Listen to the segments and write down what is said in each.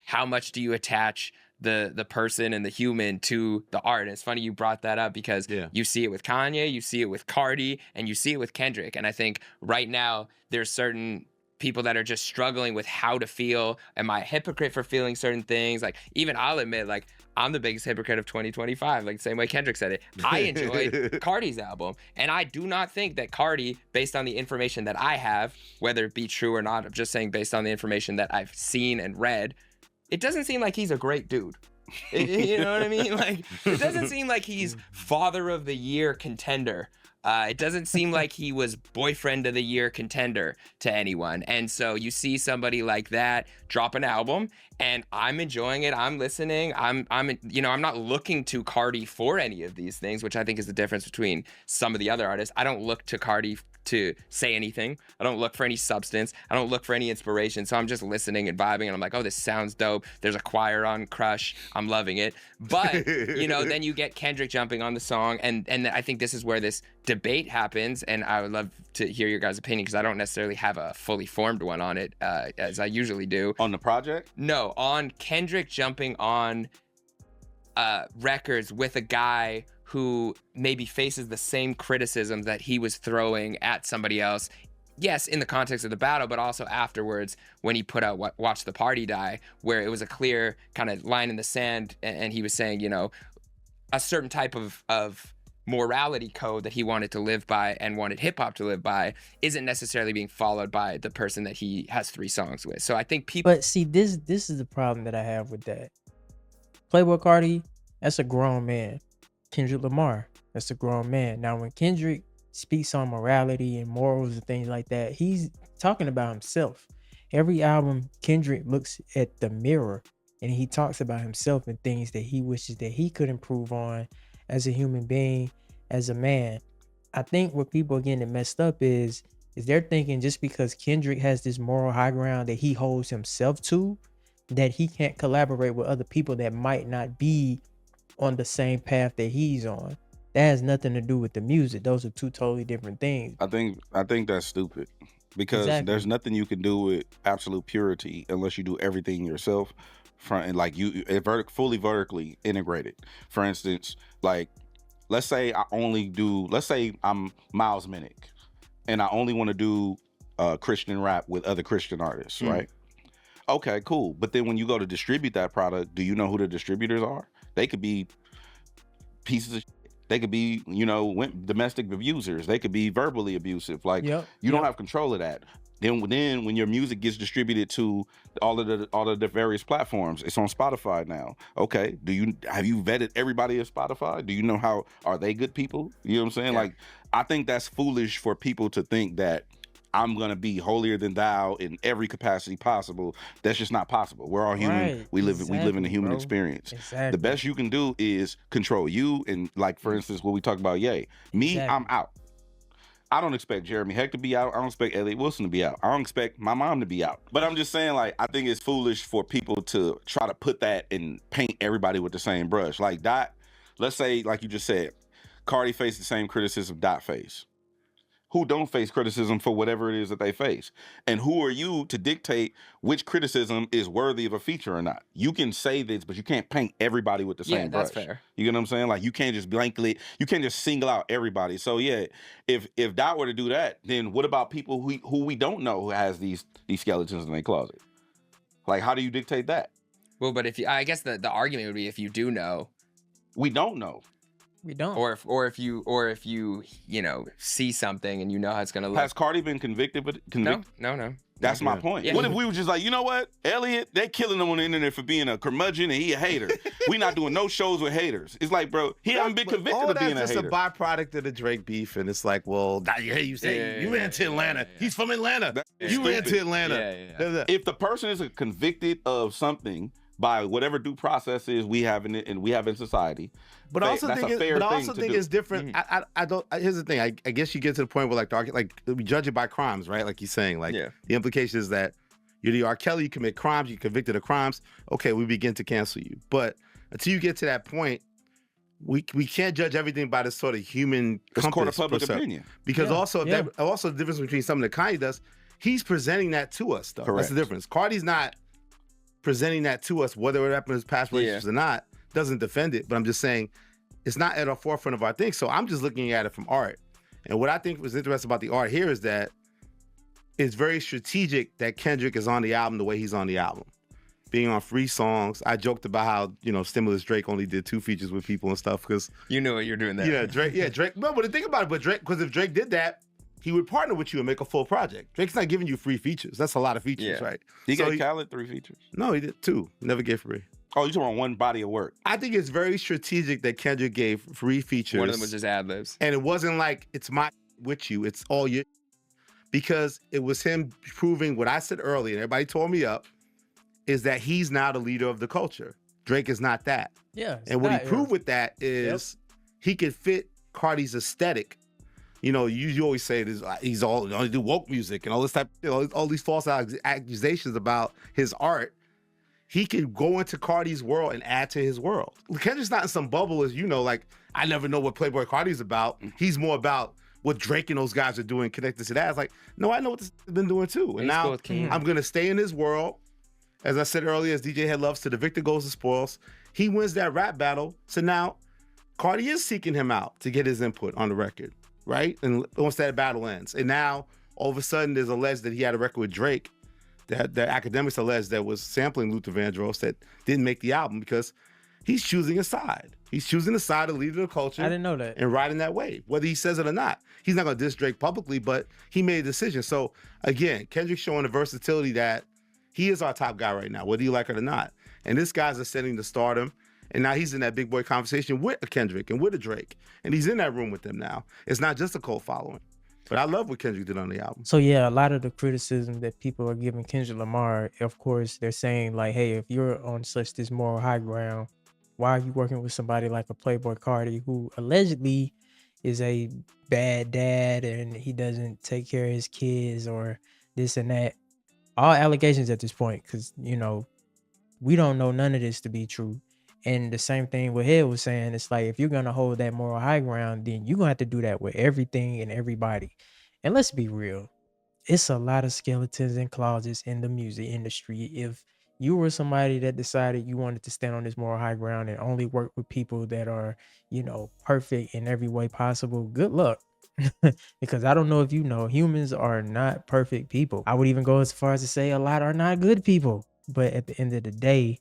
how much do you attach the person and the human to the art? And it's funny you brought that up because you see it with Kanye, you see it with Carti, and you see it with Kendrick. And I think right now there's certain people that are just struggling with how to feel. Am I a hypocrite for feeling certain things? Like, even I'll admit, like, I'm the biggest hypocrite of 2025, like the same way Kendrick said it. I enjoyed Carti's album, and I do not think that Carti, based on the information that I have, whether it be true or not, I'm just saying based on the information that I've seen and read, it doesn't seem like he's a great dude. You know what I mean? Like, it doesn't seem like he's father of the year contender. It doesn't seem like he was boyfriend of the year contender to anyone. And so you see somebody like that drop an album, and I'm enjoying it. I'm listening. I'm not looking to Carti for any of these things, which I think is the difference between some of the other artists. I don't look to Carti to say anything. I don't look for any substance. I don't look for any inspiration. So I'm just listening and vibing, and I'm like, oh, this sounds dope. There's a choir on Crush. I'm loving it. But, then you get Kendrick jumping on the song, and I think this is where this debate happens, and I would love to hear your guys' opinion because I don't necessarily have a fully formed one on it, as I usually do. On the project? No, on Kendrick jumping on records with a guy who maybe faces the same criticisms that he was throwing at somebody else. Yes, in the context of the battle, but also afterwards when he put out Watch the Party Die, where it was a clear kind of line in the sand, and he was saying, a certain type of morality code that he wanted to live by and wanted hip hop to live by isn't necessarily being followed by the person that he has 3 songs with. So I think people... But see, this is the problem that I have with that. Playboi Carti, that's a grown man. Kendrick Lamar, that's a grown man. Now, when Kendrick speaks on morality and morals and things like that, he's talking about himself. Every album, Kendrick looks at the mirror and he talks about himself and things that he wishes that he could improve on as a human being, as a man. I think what people are getting messed up is they're thinking just because Kendrick has this moral high ground that he holds himself to, that he can't collaborate with other people that might not be on the same path that he's on. That has nothing to do with the music. Those are 2 totally different things. I think that's stupid because there's nothing you can do with absolute purity unless you do everything yourself, fully vertically integrated. For instance, like, let's say I'm Miles Minnick and I only want to do Christian rap with other Christian artists, right? Okay, cool. But then when you go to distribute that product, do you know who the distributors are? They could be pieces of shit. They could be, domestic abusers. They could be verbally abusive. Like, you don't have control of that. Then when your music gets distributed to all of the various platforms, it's on Spotify now. Okay, have you vetted everybody at Spotify? Do you know how, are they good people? You know what I'm saying? Yeah. Like, I think that's foolish for people to think that I'm gonna be holier than thou in every capacity possible. That's just not possible. We're all human. Right. We live in a human experience. Exactly. The best you can do is control you. And like, for instance, what we talk about, I'm out. I don't expect Jeremy Heck to be out. I don't expect Elliott Wilson to be out. I don't expect my mom to be out. But I'm just saying, like, I think it's foolish for people to try to put that and paint everybody with the same brush. Like, Dot, let's say, like you just said, Carti faced the same criticism Dot faced. Who don't face criticism for whatever it is that they face? And who are you to dictate which criticism is worthy of a feature or not? You can say this, but you can't paint everybody with the same brush. That's fair. You get what I'm saying? Like, you can't just you can't just single out everybody. So yeah, if Dot were to do that, then what about people who we don't know who has these skeletons in their closet? Like, how do you dictate that? Well, but I guess the argument would be if you do know. We don't know. We don't. Or if you see something and you know how it's gonna look. Has Carti been convicted? No. That's my point. Yeah. What if we were just like, you know what, Elliott, they killing him on the internet for being a curmudgeon and he a hater. We not doing no shows with haters. It's like, bro, he haven't been convicted of being a hater. All that's just a byproduct of the Drake beef, and it's like, well, you say you ran to Atlanta. He's from Atlanta. You ran to Atlanta. Yeah. If the person is convicted of something by whatever due process is we have in it and we have in society. But I also think it's different. Mm-hmm. I don't. Here's the thing. I guess you get to the point where we judge it by crimes, right? Like he's saying, the implication is that you're the R. Kelly, you commit crimes, you're convicted of crimes. Okay, we begin to cancel you. But until you get to that point, we can't judge everything by this sort of human compass. Court of public opinion. Because also the difference between something that Kanye does, he's presenting that to us, though. Correct. That's the difference. Carti's not presenting that to us, whether it happened in his past relationships or not, doesn't defend it. But I'm just saying it's not at the forefront of our thing. So I'm just looking at it from art. And what I think was interesting about the art here is that it's very strategic that Kendrick is on the album the way he's on the album. Being on free songs. I joked about how, you know, Stimulus Drake only did 2 features with people and stuff because you knew what you're doing there. Yeah, Drake. No, but think about it. But Drake, because if Drake did that, he would partner with you and make a full project. Drake's not giving you free features. That's a lot of features, right? He gave Khaled 3 features. No, he did 2. Never gave free. Oh, you're talking about one body of work. I think it's very strategic that Kendrick gave free features. One of them was just ad-libs. And it wasn't like, it's my with you, it's all your, because it was him proving what I said earlier, and everybody tore me up, is that he's now the leader of the culture. Drake is not that. Yeah. And what he proved with that is he could fit Carti's aesthetic. You know, you always say this, he's all only do woke music and all this type, you know, all these false accusations about his art. He could go into Carti's world and add to his world. Kendrick's not in some bubble, as you know, like, I never know what Playboi Carti's about. He's more about what Drake and those guys are doing connected to that. It's like, no, I know what this has been doing too. And now I'm gonna stay in his world. As I said earlier, as DJ Head loves to, the victor goes to spoils. He wins that rap battle. So now Carti is seeking him out to get his input on the record, right? And once that battle ends. And now all of a sudden there's alleged that he had a record with Drake that academics alleged that was sampling Luther Vandross that didn't make the album because he's choosing a side. He's choosing the side of leader of the culture. I didn't know that. And riding that wave, whether he says it or not. He's not gonna diss Drake publicly, but he made a decision. So again, Kendrick's showing the versatility that he is our top guy right now, whether you like it or not. And this guy's ascending to stardom. And now he's in that big boy conversation with a Kendrick and with a Drake. And he's in that room with them now. It's not just a cult following. But I love what Kendrick did on the album. So yeah, a lot of the criticism that people are giving Kendrick Lamar, of course, they're saying like, hey, if you're on such this moral high ground, why are you working with somebody like a Playboi Carti who allegedly is a bad dad and he doesn't take care of his kids or this and that? All allegations at this point, because, you know, we don't know none of this to be true. And the same thing what Head was saying, it's like, if you're going to hold that moral high ground, then you're going to have to do that with everything and everybody. And let's be real. It's a lot of skeletons and closets in the music industry. If you were somebody that decided you wanted to stand on this moral high ground and only work with people that are, you know, perfect in every way possible, good luck. Because I don't know if you know, humans are not perfect people. I would even go as far as to say a lot are not good people. But at the end of the day,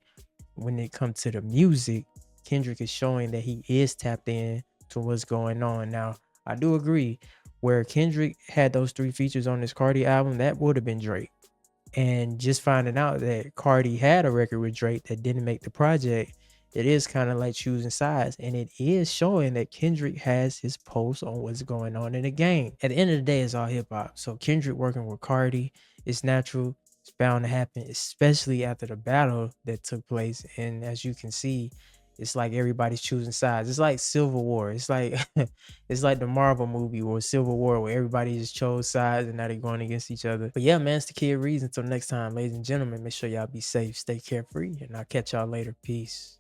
when it comes to the music, Kendrick is showing that he is tapped in to what's going on. Now, I do agree, where Kendrick had those 3 features on his Carti album, that would have been Drake. And just finding out that Carti had a record with Drake that didn't make the project, it is kind of like choosing sides. And it is showing that Kendrick has his pulse on what's going on in the game. At the end of the day, it's all hip hop. So Kendrick working with Carti, it's natural. It's bound to happen, especially after the battle that took place. And as you can see, it's like everybody's choosing sides. It's like Civil War. It's like it's like the Marvel movie or Civil War where everybody just chose sides and now they're going against each other. But yeah, man, it's the Kid Ríez. Until next time, ladies and gentlemen, make sure y'all be safe, stay carefree, and I'll catch y'all later. Peace.